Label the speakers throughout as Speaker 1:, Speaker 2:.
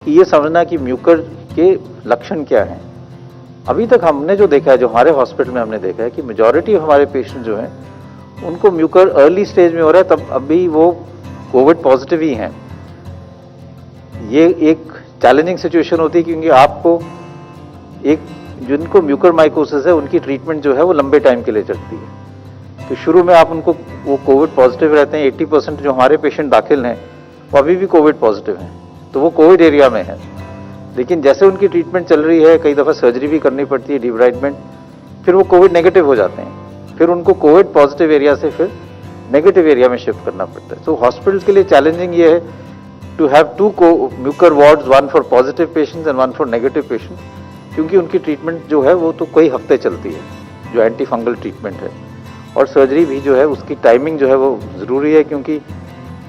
Speaker 1: कि ये समझना कि म्यूकर के लक्षण क्या हैं। अभी तक हमने जो देखा है, जो हमारे हॉस्पिटल में हमने देखा है कि मेजॉरिटी हमारे पेशेंट जो हैं उनको म्यूकर अर्ली स्टेज में हो रहा है, तब अभी वो कोविड पॉजिटिव ही हैं। ये एक चैलेंजिंग सिचुएशन होती है क्योंकि आपको एक जिनको म्यूकर माइकोसिस है उनकी ट्रीटमेंट जो है वो लंबे टाइम के लिए चलती है। तो शुरू में आप उनको वो कोविड पॉजिटिव रहते हैं। 80% जो हमारे पेशेंट दाखिल हैं वो अभी भी कोविड पॉजिटिव हैं, तो वो कोविड एरिया में है। लेकिन जैसे उनकी ट्रीटमेंट चल रही है, कई दफ़ा सर्जरी भी करनी पड़ती है, डिब्राइडमेंट, फिर वो कोविड नेगेटिव हो जाते हैं। फिर उनको कोविड पॉजिटिव एरिया से फिर नेगेटिव एरिया में शिफ्ट करना पड़ता है। तो हॉस्पिटल के लिए चैलेंजिंग ये है to have 2 mucor wards, 1 for positive patients and 1 for negative patients, क्योंकि उनकी ट्रीटमेंट जो है वो तो कई हफ्ते चलती है, जो एंटी फंगल ट्रीटमेंट है। और सर्जरी भी जो है उसकी टाइमिंग जो है वो ज़रूरी है, क्योंकि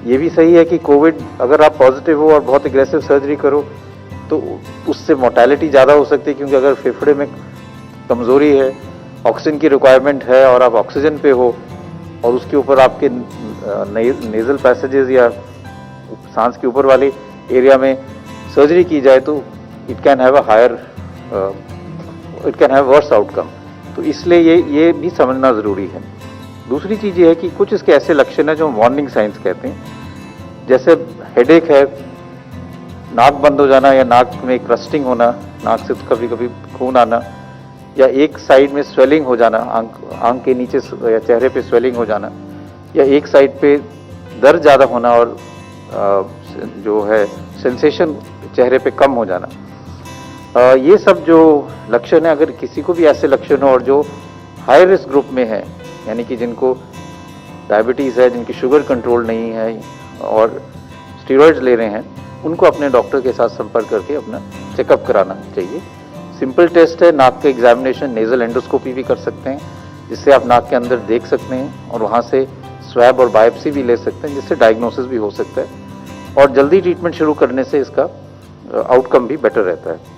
Speaker 1: ये भी सही है कि कोविड अगर आप पॉजिटिव हो और बहुत एग्रेसिव सर्जरी करो तो उससे मोर्टेलिटी ज़्यादा हो सकती है, क्योंकि अगर फेफड़े में कमज़ोरी है, ऑक्सीजन की रिक्वायरमेंट है और आप ऑक्सीजन पे हो और उसके ऊपर आपके नेज़ल पैसेजेस या सांस के ऊपर वाले एरिया में सर्जरी की जाए तो it can have worse outcome. तो इसलिए ये भी समझना ज़रूरी है। दूसरी चीज़ ये है कि कुछ इसके ऐसे लक्षण हैं जो वार्निंग साइंस कहते हैं, जैसे हेडेक है, नाक बंद हो जाना या नाक में क्रस्टिंग होना, नाक से कभी कभी खून आना, या एक साइड में स्वेलिंग हो जाना, आंख के नीचे या चेहरे पे स्वेलिंग हो जाना, या एक साइड पे दर्द ज़्यादा होना और जो है सेंसेशन चेहरे पे कम हो जाना। ये सब जो लक्षण है, अगर किसी को भी ऐसे लक्षण हो और जो हाई रिस्क ग्रुप में है, यानी कि जिनको डायबिटीज़ है, जिनकी शुगर कंट्रोल नहीं है और स्टेरॉइड्स ले रहे हैं, उनको अपने डॉक्टर के साथ संपर्क करके अपना चेकअप कराना चाहिए। सिंपल टेस्ट है, नाक के एग्जामिनेशन, नेज़ल एंडोस्कोपी भी कर सकते हैं, जिससे आप नाक के अंदर देख सकते हैं और वहाँ से स्वैब और बायोप्सी भी ले सकते हैं, जिससे डायग्नोसिस भी हो सकता है और जल्दी ट्रीटमेंट शुरू करने से इसका आउटकम भी बेटर रहता है।